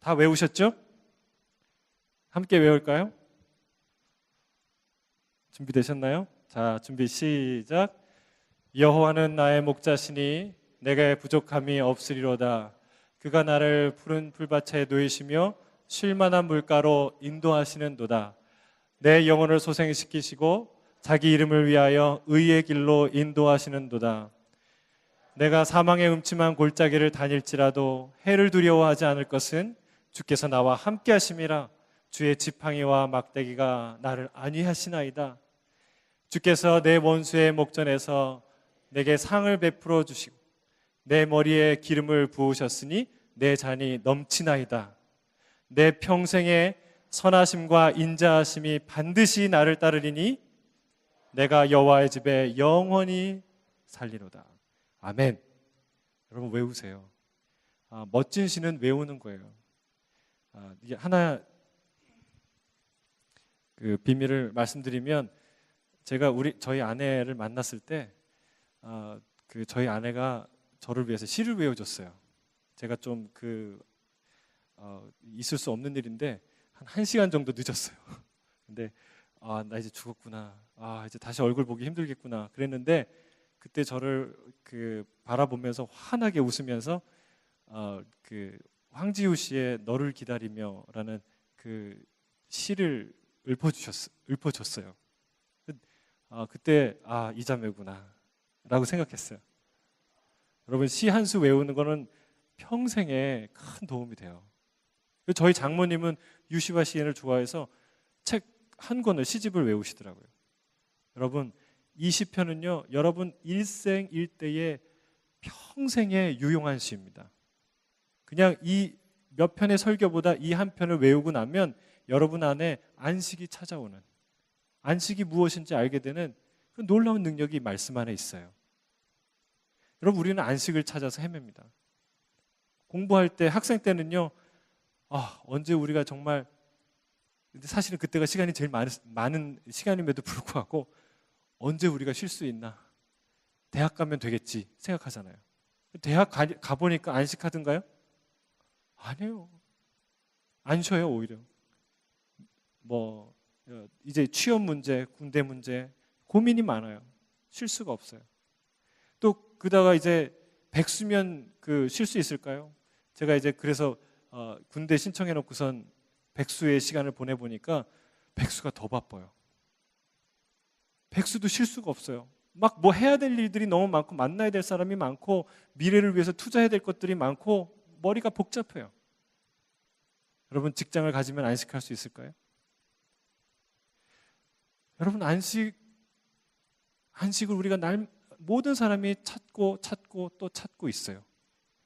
다 외우셨죠? 함께 외울까요? 준비되셨나요? 자, 준비 시작. 여호와는 나의 목자시니 내게 부족함이 없으리로다. 그가 나를 푸른 풀밭에 놓이시며 쉴 만한 물가로 인도하시는도다. 내 영혼을 소생시키시고 자기 이름을 위하여 의의 길로 인도하시는도다. 내가 사망의 음침한 골짜기를 다닐지라도 해를 두려워하지 않을 것은 주께서 나와 함께 하심이라. 주의 지팡이와 막대기가 나를 안위하시나이다. 주께서 내 원수의 목전에서 내게 상을 베풀어 주시고 내 머리에 기름을 부으셨으니 내 잔이 넘치나이다. 내 평생의 선하심과 인자하심이 반드시 나를 따르리니 내가 여호와의 집에 영원히 살리로다. 아멘. 여러분 외우세요. 멋진 시는 외우는 거예요. 이게 하나 그 비밀을 말씀드리면, 제가 저희 아내를 만났을 때 저희 아내가 저를 위해서 시를 외워줬어요. 제가 좀 있을 수 없는 일인데 한 1시간 정도 늦었어요. 근데 나 이제 죽었구나. 이제 다시 얼굴 보기 힘들겠구나. 그랬는데 그때 저를 바라보면서 환하게 웃으면서 황지우 씨의 너를 기다리며라는 그 시를 읊어줬어요. 그때 이 자매구나 라고 생각했어요. 여러분, 시 한 수 외우는 거는 평생에 큰 도움이 돼요. 저희 장모님은 유시와 시인을 좋아해서 책 한 권을, 시집을 외우시더라고요. 여러분, 이 시편은요, 여러분 일생일대의 평생에 유용한 시입니다. 그냥 이 몇 편의 설교보다 이 한 편을 외우고 나면 여러분 안에 안식이 찾아오는, 안식이 무엇인지 알게 되는 그 놀라운 능력이 말씀 안에 있어요. 여러분, 우리는 안식을 찾아서 헤맵니다. 공부할 때, 학생 때는요, 언제 우리가 정말, 근데 사실은 그때가 시간이 제일 많은 시간임에도 불구하고 언제 우리가 쉴 수 있나, 대학 가면 되겠지 생각하잖아요. 대학 가보니까 안식하던가요? 아니에요. 안 쉬어요. 오히려 이제 취업 문제, 군대 문제, 고민이 많아요. 쉴 수가 없어요. 또 그다가 이제 백수면 쉴 수 있을까요? 제가 이제 그래서 군대 신청해 놓고선 백수의 시간을 보내보니까 백수가 더 바빠요. 백수도 쉴 수가 없어요. 막 해야 될 일들이 너무 많고, 만나야 될 사람이 많고, 미래를 위해서 투자해야 될 것들이 많고, 머리가 복잡해요. 여러분, 직장을 가지면 안식할 수 있을까요? 여러분, 안식을 우리가 모든 사람이 찾고 또 찾고 있어요.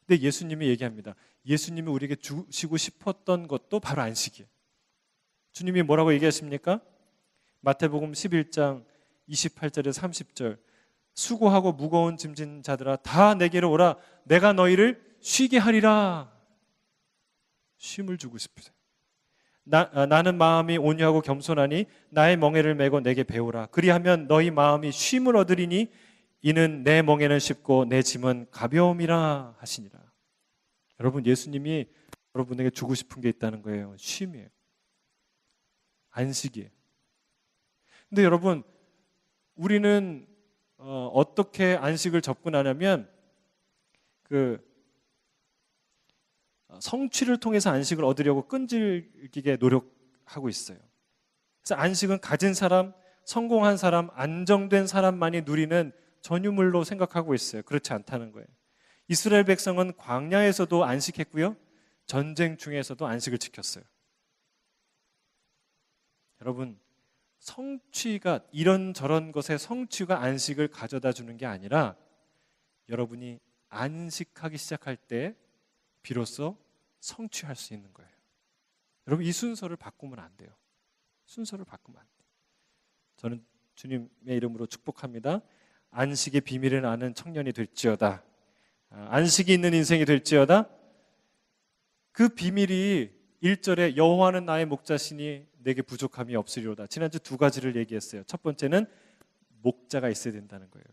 근데 예수님이 얘기합니다. 예수님이 우리에게 주시고 싶었던 것도 바로 안식이에요. 주님이 뭐라고 얘기하십니까? 마태복음 11장 28절에서 30절. 수고하고 무거운 짐진 자들아 다 내게로 오라. 내가 너희를 쉬게 하리라. 쉼을 주고 싶으세요. 나는 마음이 온유하고 겸손하니 나의 멍에를 메고 내게 배우라. 그리하면 너희 마음이 쉼을 얻으리니 이는 내 멍에는 쉽고 내 짐은 가벼움이라 하시니라. 여러분, 예수님이 여러분에게 주고 싶은 게 있다는 거예요. 쉼이에요. 안식이에요. 근데 여러분, 우리는 어떻게 안식을 접근하냐면 성취를 통해서 안식을 얻으려고 끈질기게 노력하고 있어요. 그래서 안식은 가진 사람, 성공한 사람, 안정된 사람만이 누리는 전유물로 생각하고 있어요. 그렇지 않다는 거예요. 이스라엘 백성은 광야에서도 안식했고요, 전쟁 중에서도 안식을 지켰어요. 여러분, 성취가, 이런저런 것의 성취가 안식을 가져다 주는 게 아니라 여러분이 안식하기 시작할 때 비로소 성취할 수 있는 거예요. 여러분, 이 순서를 바꾸면 안 돼요. 순서를 바꾸면 안 돼요. 저는 주님의 이름으로 축복합니다. 안식의 비밀을 아는 청년이 될지어다. 안식이 있는 인생이 될지어다. 그 비밀이 1절에 여호와는 나의 목자시니 내게 부족함이 없으리로다. 지난주 2가지를 얘기했어요. 첫 번째는 목자가 있어야 된다는 거예요.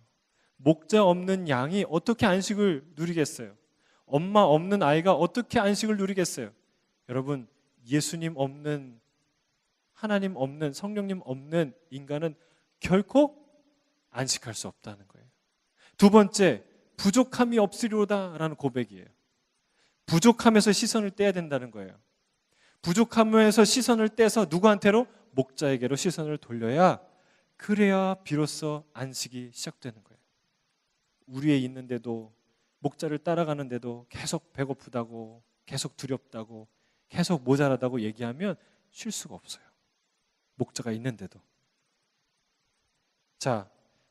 목자 없는 양이 어떻게 안식을 누리겠어요? 엄마 없는 아이가 어떻게 안식을 누리겠어요? 여러분, 예수님 없는, 하나님 없는, 성령님 없는 인간은 결코 안식할 수 없다는 거예요. 두 번째, 부족함이 없으리로다라는 고백이에요. 부족함에서 시선을 떼야 된다는 거예요. 부족함에서 시선을 떼서 누구한테로? 목자에게로 시선을 돌려야, 그래야 비로소 안식이 시작되는 거예요. 우리에 있는데도, 목자를 따라가는데도 계속 배고프다고, 계속 두렵다고, 계속 모자라다고 얘기하면 쉴 수가 없어요. 목자가 있는데도. 자,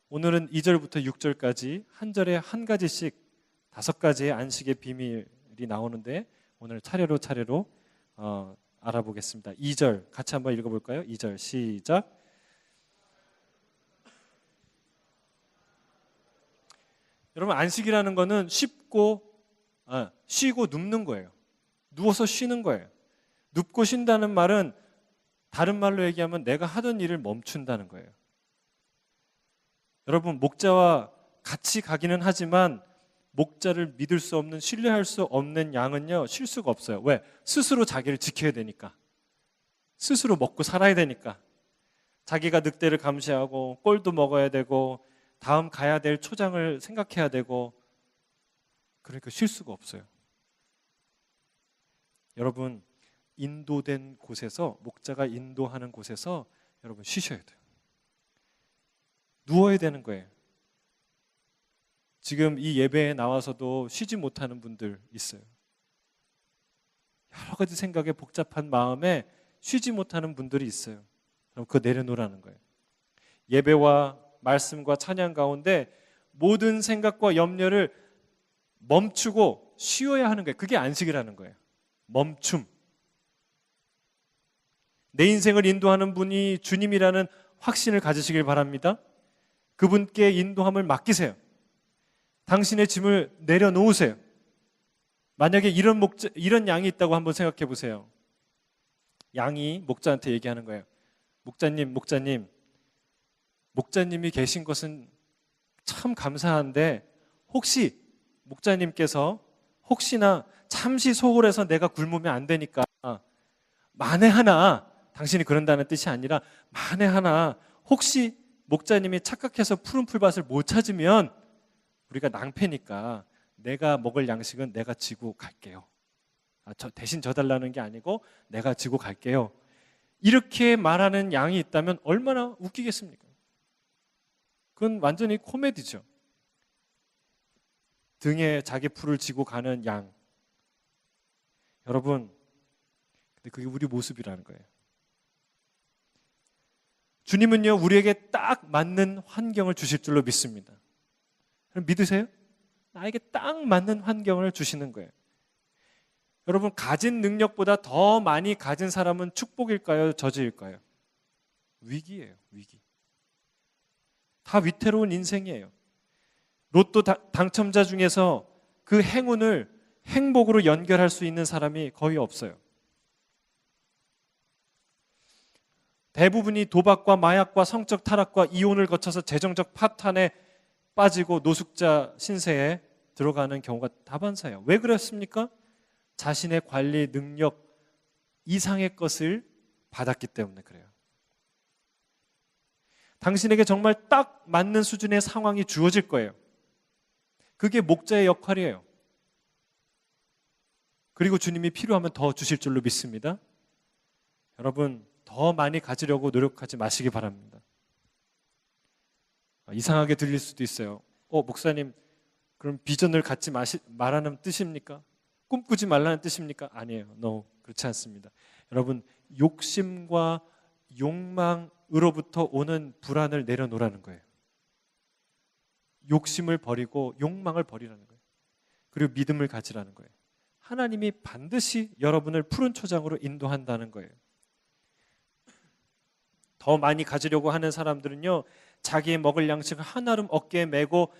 오늘은 2절부터 6절까지 한 절에 한 가지씩 5가지의 안식의 비밀이 나오는데 오늘 차례로 알아보겠습니다. 2절 같이 한번 읽어볼까요? 2절 시작. 여러분, 안식이라는 거는 쉬고 눕는 거예요. 누워서 쉬는 거예요. 눕고 쉰다는 말은 다른 말로 얘기하면 내가 하던 일을 멈춘다는 거예요. 여러분, 목자와 같이 가기는 하지만 목자를 믿을 수 없는, 신뢰할 수 없는 양은요, 쉴 수가 없어요. 왜? 스스로 자기를 지켜야 되니까. 스스로 먹고 살아야 되니까. 자기가 늑대를 감시하고 꼴도 먹어야 되고 다음 가야 될 초장을 생각해야 되고, 그러니까 쉴 수가 없어요. 여러분, 인도된 곳에서, 목자가 인도하는 곳에서 여러분 쉬셔야 돼요. 누워야 되는 거예요. 지금 이 예배에 나와서도 쉬지 못하는 분들 있어요. 여러 가지 생각에 복잡한 마음에 쉬지 못하는 분들이 있어요. 그럼 그거 내려놓으라는 거예요. 예배와 말씀과 찬양 가운데 모든 생각과 염려를 멈추고 쉬어야 하는 거예요. 그게 안식이라는 거예요. 멈춤. 내 인생을 인도하는 분이 주님이라는 확신을 가지시길 바랍니다. 그분께 인도함을 맡기세요. 당신의 짐을 내려놓으세요. 만약에 이런 양이 있다고 한번 생각해 보세요. 양이 목자한테 얘기하는 거예요. 목자님이 계신 것은 참 감사한데 혹시 목자님께서 혹시나 잠시 소홀해서 내가 굶으면 안 되니까 만에 하나, 당신이 그런다는 뜻이 아니라 만에 하나 혹시 목자님이 착각해서 푸른 풀밭을 못 찾으면 우리가 낭패니까 내가 먹을 양식은 내가 지고 갈게요. 대신 져달라는 게 아니고 내가 지고 갈게요. 이렇게 말하는 양이 있다면 얼마나 웃기겠습니까? 그건 완전히 코미디죠. 등에 자기 풀을 지고 가는 양. 여러분, 근데 그게 우리 모습이라는 거예요. 주님은요, 우리에게 딱 맞는 환경을 주실 줄로 믿습니다. 그럼 믿으세요? 나에게 딱 맞는 환경을 주시는 거예요. 여러분, 가진 능력보다 더 많이 가진 사람은 축복일까요? 저주일까요? 위기예요, 위기. 다 위태로운 인생이에요. 로또 당첨자 중에서 그 행운을 행복으로 연결할 수 있는 사람이 거의 없어요. 대부분이 도박과 마약과 성적 타락과 이혼을 거쳐서 재정적 파탄에 빠지고 노숙자 신세에 들어가는 경우가 다반사예요. 왜 그렇습니까? 자신의 관리 능력 이상의 것을 받았기 때문에 그래요. 당신에게 정말 딱 맞는 수준의 상황이 주어질 거예요. 그게 목자의 역할이에요. 그리고 주님이 필요하면 더 주실 줄로 믿습니다. 여러분, 더 많이 가지려고 노력하지 마시기 바랍니다. 이상하게 들릴 수도 있어요. 목사님, 그럼 비전을 갖지 말라는 뜻입니까? 꿈꾸지 말라는 뜻입니까? 아니에요. No, 그렇지 않습니다. 여러분, 욕심과 욕망으로부터 오는 불안을 내려놓으라는 거예요. 욕심을 버리고 욕망을 버리라는 거예요. 그리고 믿음을 가지라는 거예요. 하나님이 반드시 여러분을 푸른 초장으로 인도한다는 거예요. 더 많이 가지려고 하는 사람들은요, 자기의 먹을 양식을 한아름 어깨에 메고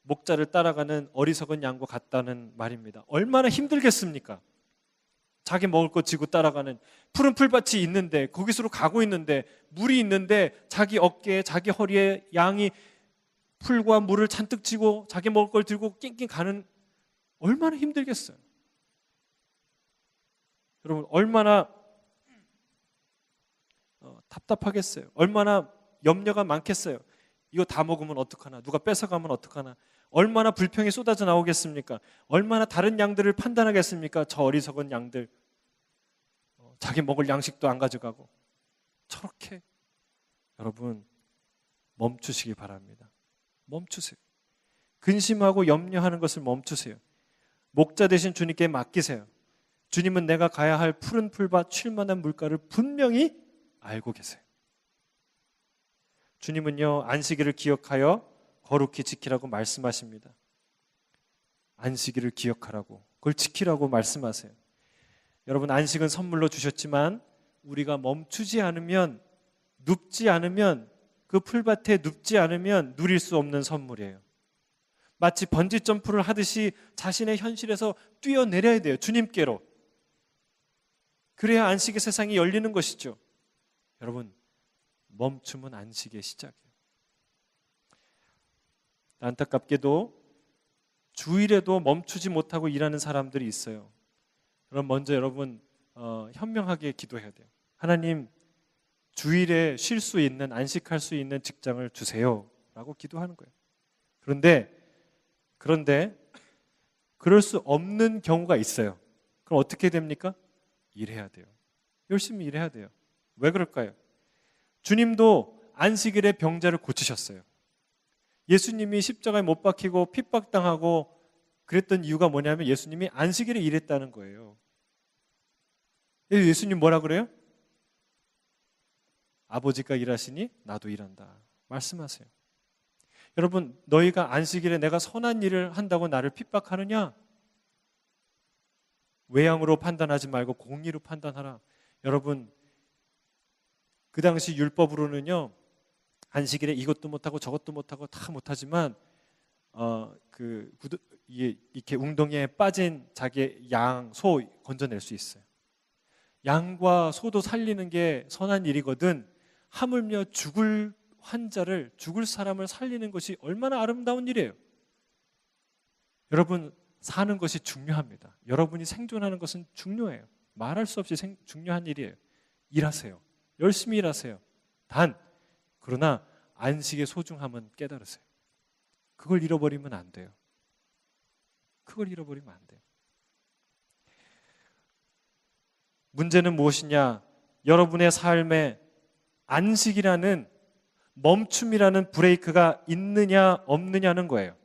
목자를 따라가는 어리석은 양과 같다는 말입니다. 얼마나 힘들겠습니까? 자기 먹을 거 지고 따라가는, 푸른 풀밭이 있는데 거기서로 가고 있는데 물이 있는데 자기 어깨에 자기 허리에 양이 풀과 물을 잔뜩 지고 자기 먹을 걸 들고 낑낑 가는, 얼마나 힘들겠어요. 여러분 얼마나 답답하겠어요. 얼마나 염려가 많겠어요. 이거 다 먹으면 어떡하나, 누가 뺏어가면 어떡하나, 얼마나 불평이 쏟아져 나오겠습니까? 얼마나 다른 양들을 판단하겠습니까? 저 어리석은 양들, 자기 먹을 양식도 안 가져가고. 저렇게 여러분 멈추시기 바랍니다. 멈추세요. 근심하고 염려하는 것을 멈추세요. 목자 되신 주님께 맡기세요. 주님은 내가 가야 할 푸른 풀밭 쉴 만한 물가를 분명히 알고 계세요. 주님은요, 안식일을 기억하여 거룩히 지키라고 말씀하십니다. 안식일을 기억하라고, 그걸 지키라고 말씀하세요. 여러분, 안식은 선물로 주셨지만 우리가 멈추지 않으면, 눕지 않으면, 그 풀밭에 눕지 않으면 누릴 수 없는 선물이에요. 마치 번지 점프를 하듯이 자신의 현실에서 뛰어내려야 돼요. 주님께로. 그래야 안식의 세상이 열리는 것이죠. 여러분, 멈춤은 안식의 시작이에요. 안타깝게도 주일에도 멈추지 못하고 일하는 사람들이 있어요. 그럼 먼저 여러분 현명하게 기도해야 돼요. 하나님, 주일에 쉴 수 있는, 안식할 수 있는 직장을 주세요 라고 기도하는 거예요. 그런데 그럴 수 없는 경우가 있어요. 그럼 어떻게 됩니까? 일해야 돼요. 열심히 일해야 돼요. 왜 그럴까요? 주님도 안식일에 병자를 고치셨어요. 예수님이 십자가에 못 박히고 핍박당하고 그랬던 이유가 뭐냐면 예수님이 안식일에 일했다는 거예요. 예수님 뭐라 그래요? 아버지가 일하시니 나도 일한다 말씀하세요. 여러분, 너희가 안식일에 내가 선한 일을 한다고 나를 핍박하느냐? 외양으로 판단하지 말고 공의로 판단하라. 여러분, 그 당시 율법으로는요, 안식일에 이것도 못하고 저것도 못하고 다 못하지만 이렇게 웅덩이에 빠진 자기의 양, 소 건져낼 수 있어요. 양과 소도 살리는 게 선한 일이거든 하물며 죽을 사람을 살리는 것이 얼마나 아름다운 일이에요. 여러분, 사는 것이 중요합니다. 여러분이 생존하는 것은 중요해요. 말할 수 없이 중요한 일이에요. 일하세요. 열심히 일하세요. 그러나 안식의 소중함은 깨달으세요. 그걸 잃어버리면 안 돼요. 그걸 잃어버리면 안 돼요. 문제는 무엇이냐? 여러분의 삶에 안식이라는, 멈춤이라는 브레이크가 있느냐 없느냐는 거예요.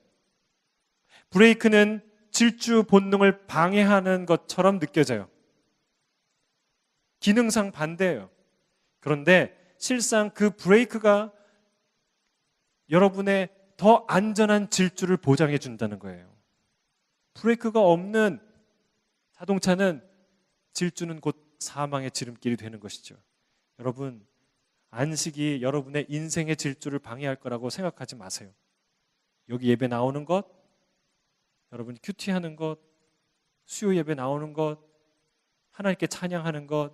브레이크는 질주 본능을 방해하는 것처럼 느껴져요. 기능상 반대예요. 그런데 실상 그 브레이크가 여러분의 더 안전한 질주를 보장해 준다는 거예요. 브레이크가 없는 자동차는 질주는 곧 사망의 지름길이 되는 것이죠. 여러분, 안식이 여러분의 인생의 질주를 방해할 거라고 생각하지 마세요. 여기 예배 나오는 것, 여러분이 큐티하는 것, 수요 예배 나오는 것, 하나님께 찬양하는 것,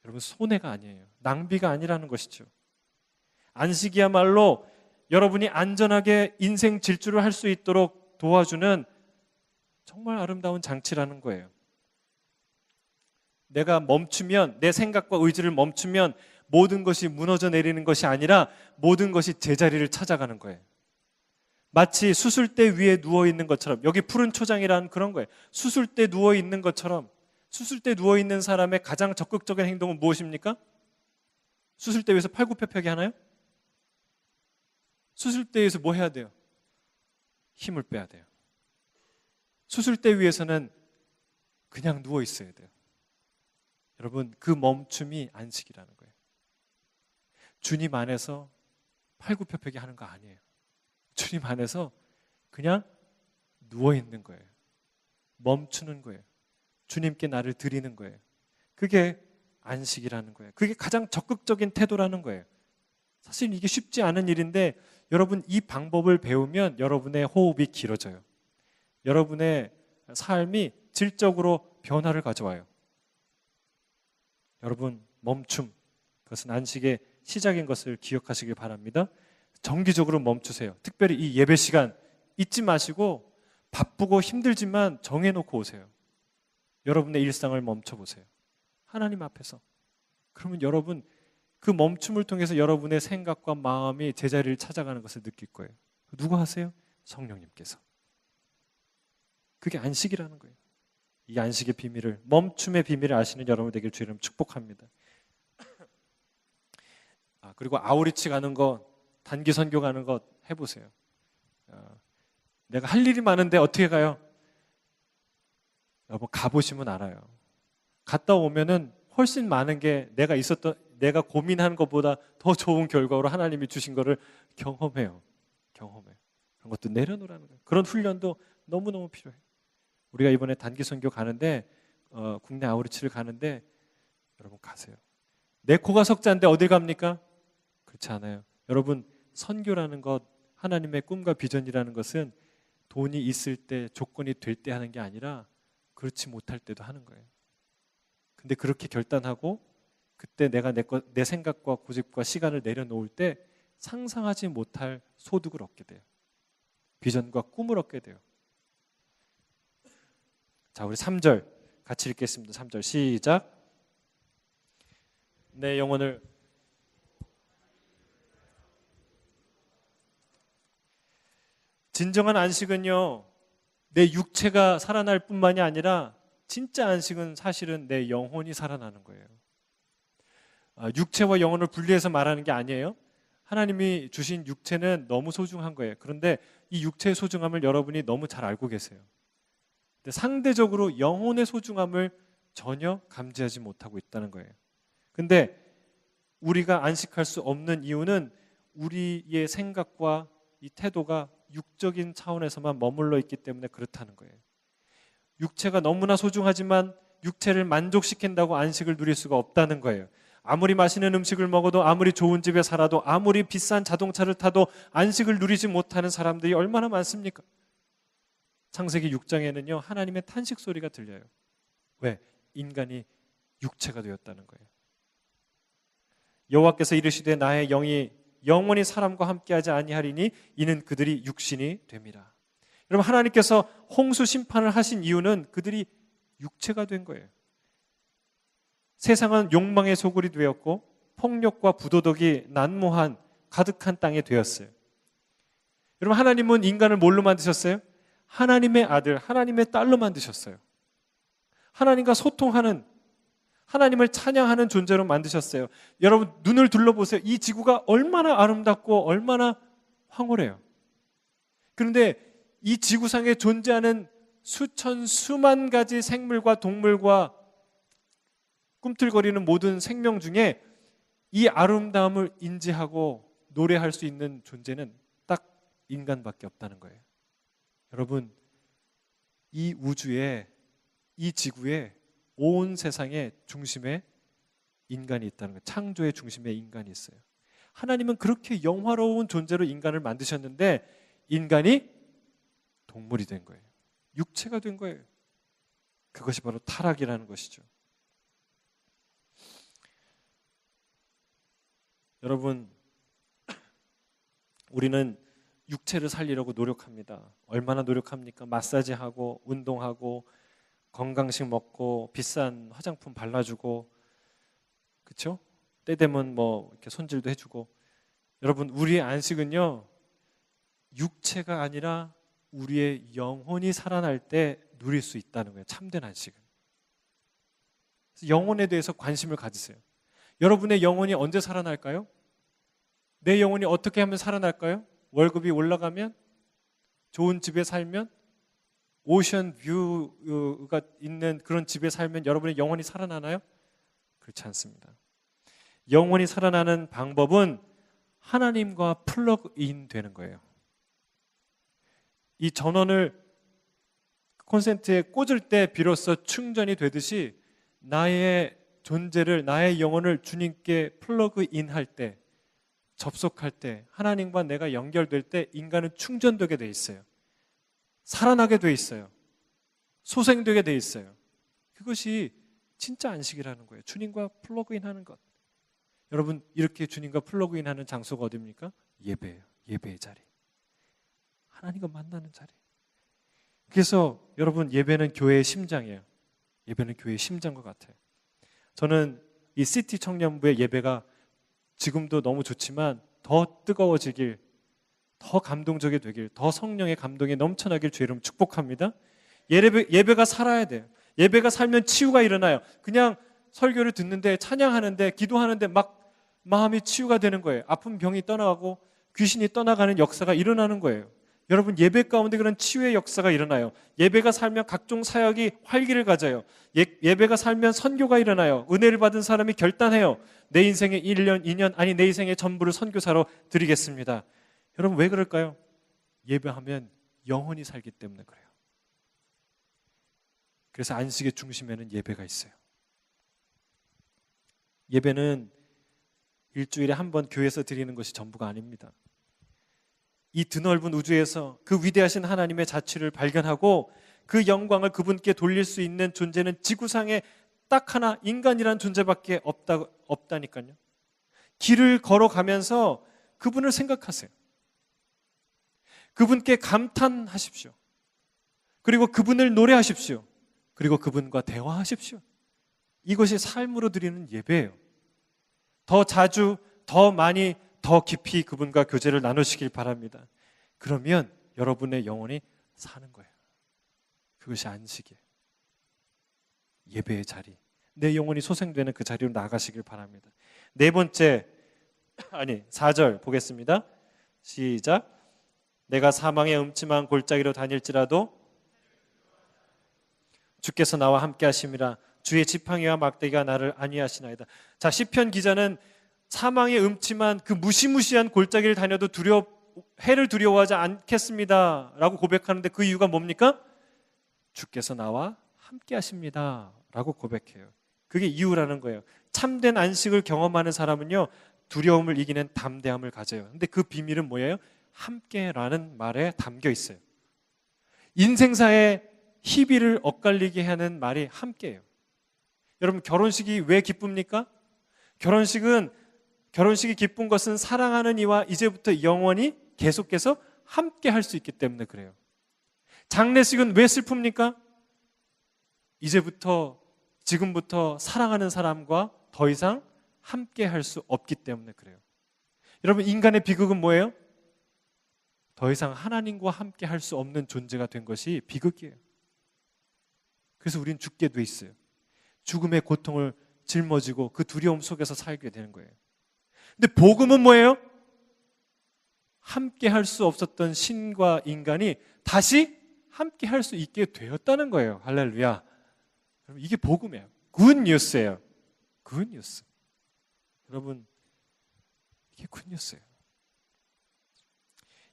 여러분 손해가 아니에요. 낭비가 아니라는 것이죠. 안식이야말로 여러분이 안전하게 인생 질주를 할 수 있도록 도와주는 정말 아름다운 장치라는 거예요. 내가 멈추면, 내 생각과 의지를 멈추면 모든 것이 무너져 내리는 것이 아니라 모든 것이 제자리를 찾아가는 거예요. 마치 수술대 위에 누워있는 것처럼, 여기 푸른 초장이라는 그런 거예요. 수술대 누워있는 것처럼, 수술대 누워있는 사람의 가장 적극적인 행동은 무엇입니까? 수술대 위에서 팔굽혀펴기 하나요? 수술대에서 뭐 해야 돼요? 힘을 빼야 돼요. 수술대 위에서는 그냥 누워 있어야 돼요. 여러분, 그 멈춤이 안식이라는 거예요. 주님 안에서 팔굽혀펴기 하는 거 아니에요. 주님 안에서 그냥 누워 있는 거예요. 멈추는 거예요. 주님께 나를 드리는 거예요. 그게 안식이라는 거예요. 그게 가장 적극적인 태도라는 거예요. 사실 이게 쉽지 않은 일인데 여러분, 이 방법을 배우면 여러분의 호흡이 길어져요. 여러분의 삶이 질적으로 변화를 가져와요. 여러분, 멈춤, 그것은 안식의 시작인 것을 기억하시길 바랍니다. 정기적으로 멈추세요. 특별히 이 예배 시간 잊지 마시고 바쁘고 힘들지만 정해놓고 오세요. 여러분의 일상을 멈춰보세요. 하나님 앞에서. 그러면 여러분 그 멈춤을 통해서 여러분의 생각과 마음이 제자리를 찾아가는 것을 느낄 거예요. 누가 하세요? 성령님께서. 그게 안식이라는 거예요. 이 안식의 비밀을, 멈춤의 비밀을 아시는 여러분 되길 주의 이름 축복합니다. 그리고 아우리치 가는 것, 단기 선교 가는 것 해보세요. 내가 할 일이 많은데 어떻게 가요? 여러분 가보시면 알아요. 갔다 오면은 훨씬 많은 게 내가 고민한 것보다 더 좋은 결과로 하나님이 주신 거를 경험해요. 그런 것도 내려놓으라는 거예요. 그런 훈련도 너무너무 필요해요. 우리가 이번에 단기 선교 가는데 국내 아우리치를 가는데 여러분 가세요. 내 코가 석자인데 어딜 갑니까? 그렇지 않아요. 여러분 선교라는 것, 하나님의 꿈과 비전이라는 것은 돈이 있을 때, 조건이 될 때 하는 게 아니라 그렇지 못할 때도 하는 거예요. 근데 그렇게 결단하고 그때 내가 내 생각과 고집과 시간을 내려놓을 때 상상하지 못할 소득을 얻게 돼요. 비전과 꿈을 얻게 돼요. 자, 우리 3절 같이 읽겠습니다. 3절 시작. 내 영혼을 진정한 안식은요, 내 육체가 살아날 뿐만이 아니라 진짜 안식은 사실은 내 영혼이 살아나는 거예요. 육체와 영혼을 분리해서 말하는 게 아니에요. 하나님이 주신 육체는 너무 소중한 거예요. 그런데 이 육체의 소중함을 여러분이 너무 잘 알고 계세요. 근데 상대적으로 영혼의 소중함을 전혀 감지하지 못하고 있다는 거예요. 근데 우리가 안식할 수 없는 이유는 우리의 생각과 이 태도가 육적인 차원에서만 머물러 있기 때문에 그렇다는 거예요. 육체가 너무나 소중하지만 육체를 만족시킨다고 안식을 누릴 수가 없다는 거예요. 아무리 맛있는 음식을 먹어도, 아무리 좋은 집에 살아도, 아무리 비싼 자동차를 타도 안식을 누리지 못하는 사람들이 얼마나 많습니까? 창세기 6장에는요 하나님의 탄식 소리가 들려요. 왜? 인간이 육체가 되었다는 거예요. 여호와께서 이르시되 나의 영이 영원히 사람과 함께하지 아니하리니 이는 그들이 육신이 됨이라. 여러분 하나님께서 홍수 심판을 하신 이유는 그들이 육체가 된 거예요. 세상은 욕망의 소굴이 되었고 폭력과 부도덕이 난무한 가득한 땅이 되었어요. 여러분 하나님은 인간을 뭘로 만드셨어요? 하나님의 아들, 하나님의 딸로 만드셨어요. 하나님과 소통하는, 하나님을 찬양하는 존재로 만드셨어요. 여러분 눈을 둘러보세요. 이 지구가 얼마나 아름답고 얼마나 황홀해요. 그런데 이 지구상에 존재하는 수천 수만 가지 생물과 동물과 꿈틀거리는 모든 생명 중에 이 아름다움을 인지하고 노래할 수 있는 존재는 딱 인간밖에 없다는 거예요. 여러분 이 우주에, 이 지구에, 온 세상의 중심에 인간이 있다는 거예요. 창조의 중심에 인간이 있어요. 하나님은 그렇게 영화로운 존재로 인간을 만드셨는데 인간이 동물이 된 거예요. 육체가 된 거예요. 그것이 바로 타락이라는 것이죠. 여러분 우리는 육체를 살리려고 노력합니다. 얼마나 노력합니까? 마사지하고 운동하고 건강식 먹고 비싼 화장품 발라주고, 그렇죠? 때 되면 뭐 이렇게 손질도 해주고. 여러분 우리의 안식은요 육체가 아니라 우리의 영혼이 살아날 때 누릴 수 있다는 거예요. 참된 안식은. 그래서 영혼에 대해서 관심을 가지세요. 여러분의 영혼이 언제 살아날까요? 내 영혼이 어떻게 하면 살아날까요? 월급이 올라가면? 좋은 집에 살면? 오션 뷰가 있는 그런 집에 살면 여러분의 영혼이 살아나나요? 그렇지 않습니다. 영혼이 살아나는 방법은 하나님과 플러그인 되는 거예요. 이 전원을 콘센트에 꽂을 때 비로소 충전이 되듯이 나의 존재를, 나의 영혼을 주님께 플러그인 할 때, 접속할 때, 하나님과 내가 연결될 때 인간은 충전되게 돼 있어요. 살아나게 돼 있어요. 소생되게 돼 있어요. 그것이 진짜 안식이라는 거예요. 주님과 플러그인 하는 것. 여러분 이렇게 주님과 플러그인 하는 장소가 어디입니까? 예배예요. 예배의 자리. 하나님과 만나는 자리. 그래서 여러분 예배는 교회의 심장이에요. 예배는 교회의 심장과 같아요. 저는 이 시티 청년부의 예배가 지금도 너무 좋지만 더 뜨거워지길, 더 감동적이 되길, 더 성령의 감동이 넘쳐나길 주의 이름 축복합니다. 예배가 살아야 돼요. 예배가 살면 치유가 일어나요. 그냥 설교를 듣는데, 찬양하는데, 기도하는데 막 마음이 치유가 되는 거예요. 아픈 병이 떠나가고 귀신이 떠나가는 역사가 일어나는 거예요. 여러분, 예배 가운데 그런 치유의 역사가 일어나요. 예배가 살면 각종 사역이 활기를 가져요. 예배가 살면 선교가 일어나요. 은혜를 받은 사람이 결단해요. 내 인생의 1년, 2년, 아니 내 인생의 전부를 선교사로 드리겠습니다. 여러분, 왜 그럴까요? 예배하면 영혼이 살기 때문에 그래요. 그래서 안식의 중심에는 예배가 있어요. 예배는 일주일에 한 번 교회에서 드리는 것이 전부가 아닙니다. 이 드넓은 우주에서 그 위대하신 하나님의 자취를 발견하고 그 영광을 그분께 돌릴 수 있는 존재는 지구상에 딱 하나, 인간이란 존재밖에 없다니까요. 길을 걸어가면서 그분을 생각하세요. 그분께 감탄하십시오. 그리고 그분을 노래하십시오. 그리고 그분과 대화하십시오. 이것이 삶으로 드리는 예배예요. 더 자주, 더 많이, 더 깊이 그분과 교제를 나누시길 바랍니다. 그러면 여러분의 영혼이 사는 거예요. 그것이 안식이에요. 예배의 자리, 내 영혼이 소생되는 그 자리로 나가시길 바랍니다. 네 번째, 4절 보겠습니다. 시작. 내가 사망의 음침한 골짜기로 다닐지라도 주께서 나와 함께 하심이라. 주의 지팡이와 막대기가 나를 안위하시나이다. 자, 시편 기자는 사망의 음침한 그 무시무시한 골짜기를 다녀도 해를 두려워하지 않겠습니다 라고 고백하는데 그 이유가 뭡니까? 주께서 나와 함께 하십니다 라고 고백해요. 그게 이유라는 거예요. 참된 안식을 경험하는 사람은요, 두려움을 이기는 담대함을 가져요. 근데 그 비밀은 뭐예요? 함께라는 말에 담겨 있어요. 인생사의 희비를 엇갈리게 하는 말이 함께예요. 여러분, 결혼식이 왜 기쁩니까? 결혼식이 기쁜 것은 사랑하는 이와 이제부터 영원히 계속해서 함께 할 수 있기 때문에 그래요. 장례식은 왜 슬픕니까? 지금부터 사랑하는 사람과 더 이상 함께 할 수 없기 때문에 그래요. 여러분, 인간의 비극은 뭐예요? 더 이상 하나님과 함께 할 수 없는 존재가 된 것이 비극이에요. 그래서 우린 죽게 돼 있어요. 죽음의 고통을 짊어지고 그 두려움 속에서 살게 되는 거예요. 근데 복음은 뭐예요? 함께 할 수 없었던 신과 인간이 다시 함께 할 수 있게 되었다는 거예요. 할렐루야. 여러분, 이게 복음이에요. 굿뉴스예요. 굿뉴스. 여러분, 이게 굿뉴스예요.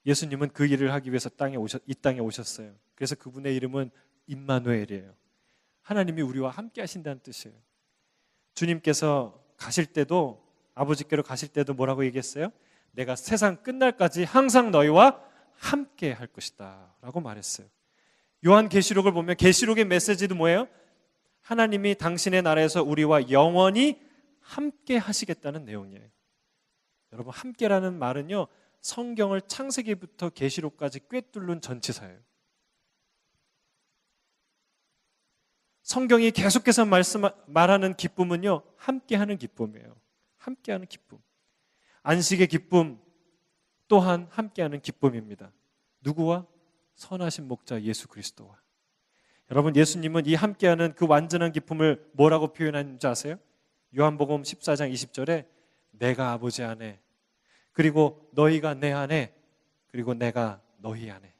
예수님은 그 일을 하기 위해서 이 땅에 오셨어요. 그래서 그분의 이름은 임마누엘이에요. 하나님이 우리와 함께 하신다는 뜻이에요. 주님께서 가실 때도, 아버지께로 가실 때도 뭐라고 얘기했어요? 내가 세상 끝날까지 항상 너희와 함께 할 것이다 라고 말했어요. 요한계시록을 보면 계시록의 메시지도 뭐예요? 하나님이 당신의 나라에서 우리와 영원히 함께 하시겠다는 내용이에요. 여러분, 함께라는 말은요, 성경을 창세기부터 계시록까지 꿰뚫는 전치사예요. 성경이 계속해서 말하는 기쁨은요, 함께하는 기쁨이에요. 함께하는 기쁨. 안식의 기쁨 또한 함께하는 기쁨입니다. 누구와? 선하신 목자 예수 그리스도와. 여러분, 예수님은 이 함께하는 그 완전한 기쁨을 뭐라고 표현하는지 아세요? 요한복음 14장 20절에 내가 아버지 안에, 그리고 너희가 내 안에, 그리고 내가 너희 안에.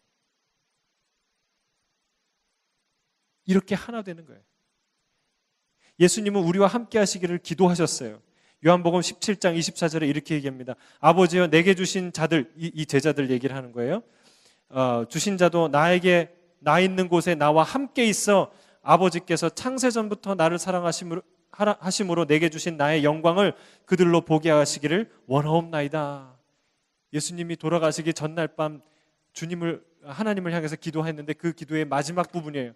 이렇게 하나 되는 거예요. 예수님은 우리와 함께 하시기를 기도하셨어요. 요한복음 17장 24절에 이렇게 얘기합니다. 아버지여, 내게 주신 자들, 이 제자들 얘기를 하는 거예요. 주신 자도 나에게 나 있는 곳에 나와 함께 있어 아버지께서 창세전부터 나를 사랑하심으로 내게 주신 나의 영광을 그들로 보게 하시기를 원하옵나이다. 예수님이 돌아가시기 전날 밤 하나님을 향해서 기도했는데 그 기도의 마지막 부분이에요.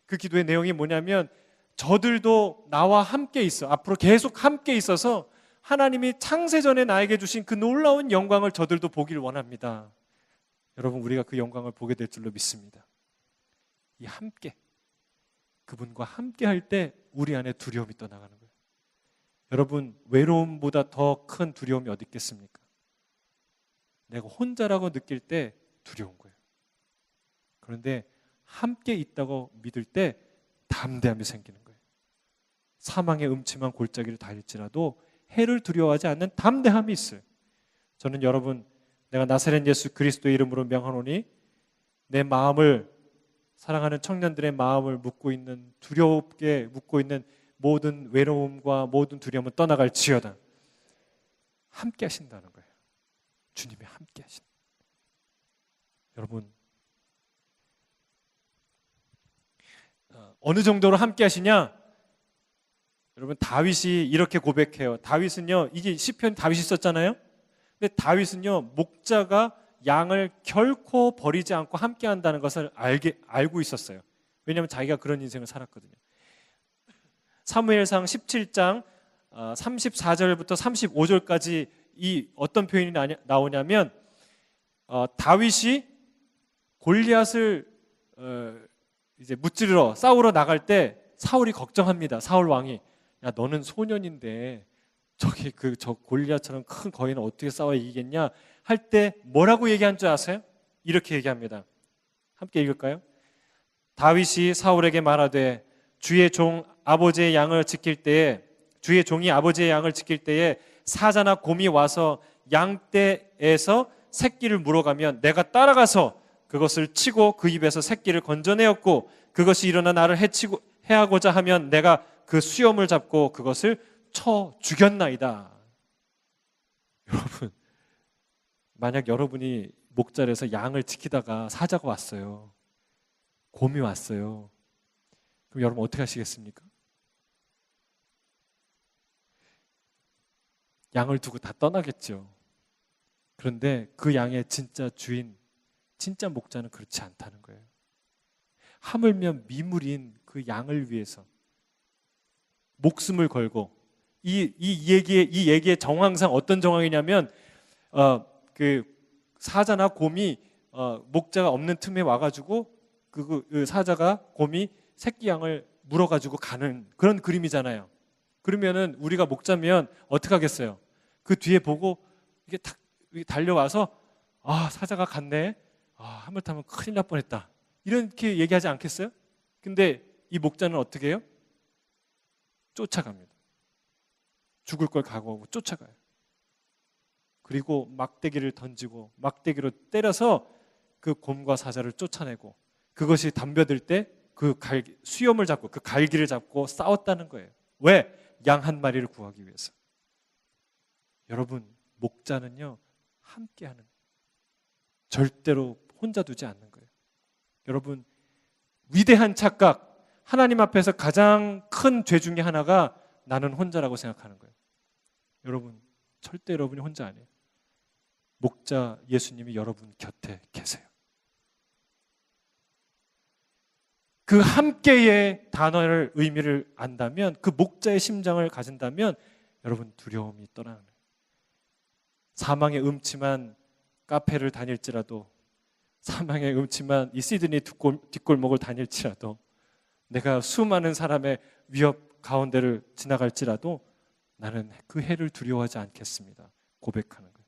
그 기도의 내용이 뭐냐면, 저들도 나와 함께 있어, 앞으로 계속 함께 있어서 하나님이 창세전에 나에게 주신 그 놀라운 영광을 저들도 보길 원합니다. 여러분, 우리가 그 영광을 보게 될 줄로 믿습니다. 이 함께, 그분과 함께 할 때 우리 안에 두려움이 떠나가는 거예요. 여러분, 외로움보다 더 큰 두려움이 어디 있겠습니까? 내가 혼자라고 느낄 때 두려운 거예요. 그런데 함께 있다고 믿을 때 담대함이 생기는 거예요. 사망의 음침한 골짜기를 달릴지라도 해를 두려워하지 않는 담대함이 있어요. 저는 여러분, 내가 나사렛 예수 그리스도의 이름으로 명하노니 내 마음을, 사랑하는 청년들의 마음을 묻고 있는, 두렵게 묻고 있는 모든 외로움과 모든 두려움은 떠나갈지어다. 함께 하신다는 거예요. 주님이 함께 하신다. 여러분, 어느 정도로 함께 하시냐? 여러분, 다윗이 이렇게 고백해요. 다윗은요, 이게 시편 다윗이 썼잖아요. 근데 다윗은요, 목자가 양을 결코 버리지 않고 함께 한다는 것을 알고 있었어요. 왜냐하면 자기가 그런 인생을 살았거든요. 사무엘상 17장 34절부터 35절까지 이 어떤 표현이 나오냐면, 다윗이 골리앗을 이제 무찌르러 싸우러 나갈 때 사울이 걱정합니다. 사울 왕이, 야, 너는 소년인데 저기 저 골리앗처럼 큰 거인은 어떻게 싸워 이기겠냐 할 때 뭐라고 얘기한 줄 아세요? 이렇게 얘기합니다. 함께 읽을까요? 다윗이 사울에게 말하되 주의 종이 아버지의 양을 지킬 때에 사자나 곰이 와서 양떼에서 새끼를 물어가면 내가 따라가서 그것을 치고 그 입에서 새끼를 건져내었고, 그것이 일어나 나를 해하고자 하면 내가 그 수염을 잡고 그것을 쳐 죽였나이다. 여러분, 만약 여러분이 목자리에서 양을 지키다가 사자가 왔어요, 곰이 왔어요, 그럼 여러분 어떻게 하시겠습니까? 양을 두고 다 떠나겠죠. 그런데 그 양의 진짜 주인, 진짜 목자는 그렇지 않다는 거예요. 하물며 미물인 그 양을 위해서 목숨을 걸고, 이 얘기의 정황상 어떤 정황이냐면, 그 사자나 곰이 목자가 없는 틈에 와가지고 그 사자가 곰이 새끼 양을 물어가지고 가는 그런 그림이잖아요. 그러면은 우리가 목자면 어떻게 하겠어요? 그 뒤에 보고 이게 탁 달려와서, 아, 사자가 갔네, 아, 하물며 큰일 날 뻔했다, 이렇게 얘기하지 않겠어요? 근데 이 목자는 어떻게 해요? 쫓아갑니다. 죽을 걸 각오하고 쫓아가요. 그리고 막대기를 던지고 막대기로 때려서 그 곰과 사자를 쫓아내고, 그것이 덤벼들 때 그 수염을 잡고 그 갈기를 잡고 싸웠다는 거예요. 왜? 양 한 마리를 구하기 위해서. 여러분, 목자는요, 함께하는, 절대로 혼자 두지 않는 거예요. 여러분, 위대한 착각, 하나님 앞에서 가장 큰 죄 중에 하나가 나는 혼자라고 생각하는 거예요. 여러분, 절대 여러분이 혼자 아니에요. 목자 예수님이 여러분 곁에 계세요. 그 함께의 단어를, 의미를 안다면, 그 목자의 심장을 가진다면 여러분 두려움이 떠나는 거예요. 사망의 음침한 카페를 다닐지라도, 사망의 음침한 이 시드니 뒷골목을 다닐지라도, 내가 수많은 사람의 위협 가운데를 지나갈지라도 나는 그 해를 두려워하지 않겠습니다. 고백하는 거예요.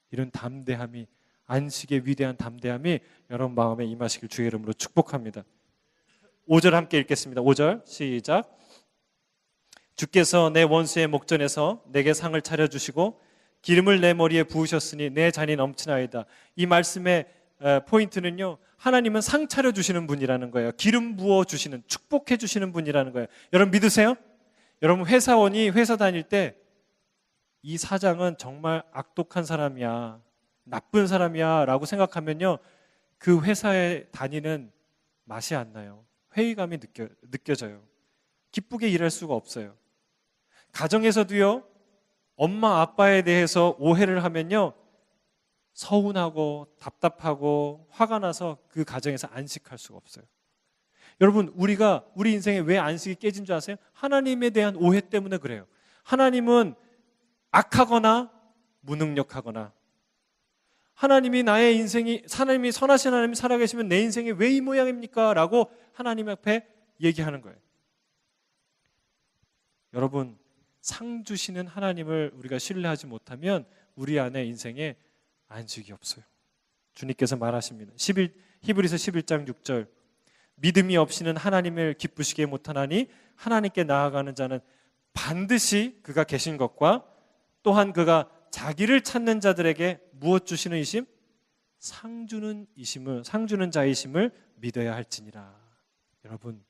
이런 담대함이, 안식의 위대한 담대함이 여러분 마음에 임하시길 주의 이름으로 축복합니다. 5절 함께 읽겠습니다. 5절 시작. 주께서 내 원수의 목전에서 내게 상을 차려주시고 기름을 내 머리에 부으셨으니 내 잔이 넘치나이다. 이 말씀의 포인트는요, 하나님은 상 차려주시는 분이라는 거예요. 기름 부어주시는, 축복해주시는 분이라는 거예요. 여러분 믿으세요? 여러분, 회사원이 회사 다닐 때 이 사장은 정말 악독한 사람이야, 나쁜 사람이야 라고 생각하면요, 그 회사에 다니는 맛이 안 나요. 회의감이 느껴져요. 기쁘게 일할 수가 없어요. 가정에서도요, 엄마 아빠에 대해서 오해를 하면요, 서운하고 답답하고 화가 나서 그 가정에서 안식할 수가 없어요. 여러분, 우리 인생에 왜 안식이 깨진 줄 아세요? 하나님에 대한 오해 때문에 그래요. 하나님은 악하거나 무능력하거나, 하나님이 하나님이 선하신 하나님이 살아계시면 내 인생이 왜 이 모양입니까? 라고 하나님 앞에 얘기하는 거예요. 여러분, 상 주시는 하나님을 우리가 신뢰하지 못하면 우리 안에 인생에 안식이 없어요. 주님께서 말하십니다. 히브리서 11장 6절, 믿음이 없이는 하나님을 기쁘시게 못하나니 하나님께 나아가는 자는 반드시 그가 계신 것과 또한 그가 자기를 찾는 자들에게 무엇 주시는 이심? 상 주는 자이심을 믿어야 할지니라. 여러분,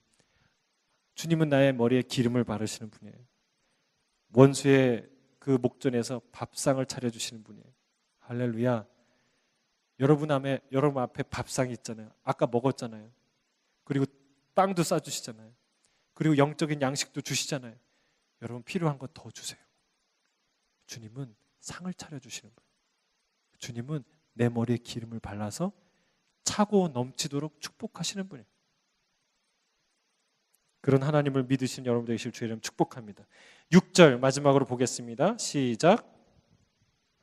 주님은 나의 머리에 기름을 바르시는 분이에요. 원수의 그 목전에서 밥상을 차려주시는 분이에요. 할렐루야. 여러분 앞에 밥상이 있잖아요. 아까 먹었잖아요. 그리고 빵도 싸주시잖아요. 그리고 영적인 양식도 주시잖아요. 여러분, 필요한 거 더 주세요. 주님은 상을 차려주시는 거예요. 주님은 내 머리에 기름을 발라서 차고 넘치도록 축복하시는 분이에요. 그런 하나님을 믿으신 여러분 되시길 주의 이름 축복합니다. 6절 마지막으로 보겠습니다. 시작.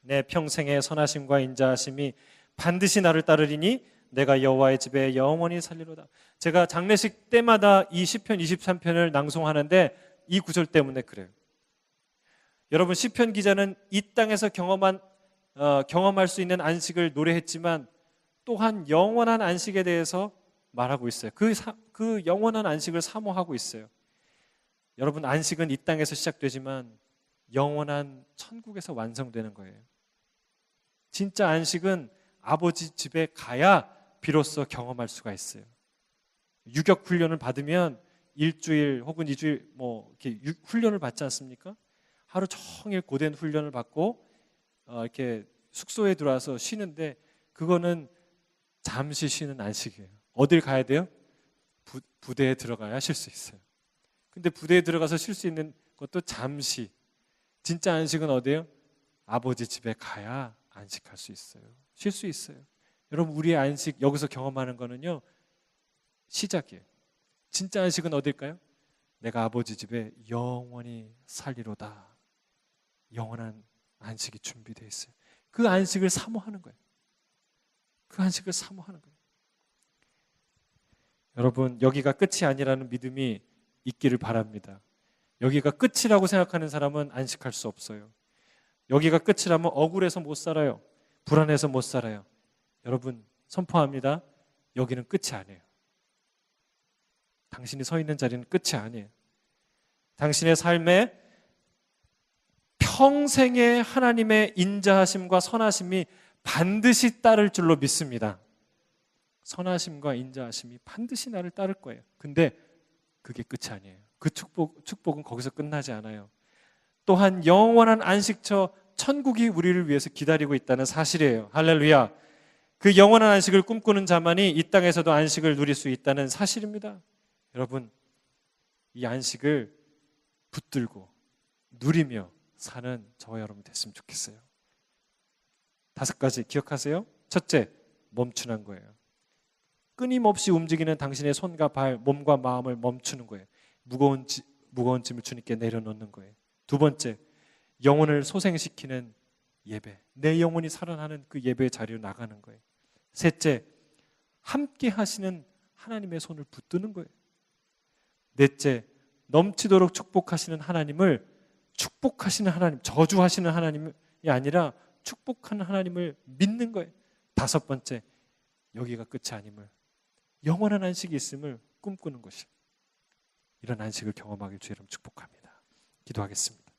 내 평생의 선하심과 인자하심이 반드시 나를 따르리니 내가 여호와의 집에 영원히 살리로다. 제가 장례식 때마다 이 시편 23편을 낭송하는데 이 구절 때문에 그래요. 여러분, 시편 기자는 이 땅에서 경험할 수 있는 안식을 노래했지만 또한 영원한 안식에 대해서 말하고 있어요. 그 영원한 안식을 사모하고 있어요. 여러분, 안식은 이 땅에서 시작되지만 영원한 천국에서 완성되는 거예요. 진짜 안식은 아버지 집에 가야 비로소 경험할 수가 있어요. 유격 훈련을 받으면 일주일 혹은 2주일 이렇게 훈련을 받지 않습니까? 하루 종일 고된 훈련을 받고 이렇게 숙소에 들어와서 쉬는데 그거는 잠시 쉬는 안식이에요. 어딜 가야 돼요? 부대에 들어가야 쉴 수 있어요. 근데 부대에 들어가서 쉴 수 있는 것도 잠시. 진짜 안식은 어디예요? 아버지 집에 가야 안식할 수 있어요. 쉴 수 있어요. 여러분, 우리의 안식 여기서 경험하는 거는요, 시작이에요. 진짜 안식은 어딜까요? 내가 아버지 집에 영원히 살리로다. 영원한 안식이 준비되어 있어요. 그 안식을 사모하는 거예요. 그 안식을 사모하는 거예요. 여러분, 여기가 끝이 아니라는 믿음이 있기를 바랍니다. 여기가 끝이라고 생각하는 사람은 안식할 수 없어요. 여기가 끝이라면 억울해서 못 살아요. 불안해서 못 살아요. 여러분, 선포합니다. 여기는 끝이 아니에요. 당신이 서 있는 자리는 끝이 아니에요. 당신의 삶에 평생의 하나님의 인자하심과 선하심이 반드시 따를 줄로 믿습니다. 선하심과 인자하심이 반드시 나를 따를 거예요. 근데 그게 끝이 아니에요. 그 축복은 거기서 끝나지 않아요. 또한 영원한 안식처 천국이 우리를 위해서 기다리고 있다는 사실이에요. 할렐루야. 그 영원한 안식을 꿈꾸는 자만이 이 땅에서도 안식을 누릴 수 있다는 사실입니다. 여러분, 이 안식을 붙들고 누리며 사는 저와 여러분 됐으면 좋겠어요. 5가지 기억하세요. 첫째, 멈추는 거예요. 끊임없이 움직이는 당신의 손과 발, 몸과 마음을 멈추는 거예요. 무거운 짐을 주님께 내려놓는 거예요. 두 번째, 영혼을 소생시키는 예배. 내 영혼이 살아나는 그 예배의 자리로 나가는 거예요. 셋째, 함께 하시는 하나님의 손을 붙드는 거예요. 넷째, 넘치도록 축복하시는 하나님을 축복하시는 하나님, 저주하시는 하나님이 아니라 축복하는 하나님을 믿는 거예요. 5번째, 여기가 끝이 아님을, 영원한 안식이 있음을 꿈꾸는 것이, 이런 안식을 경험하길 주의 이름 축복합니다. 기도하겠습니다.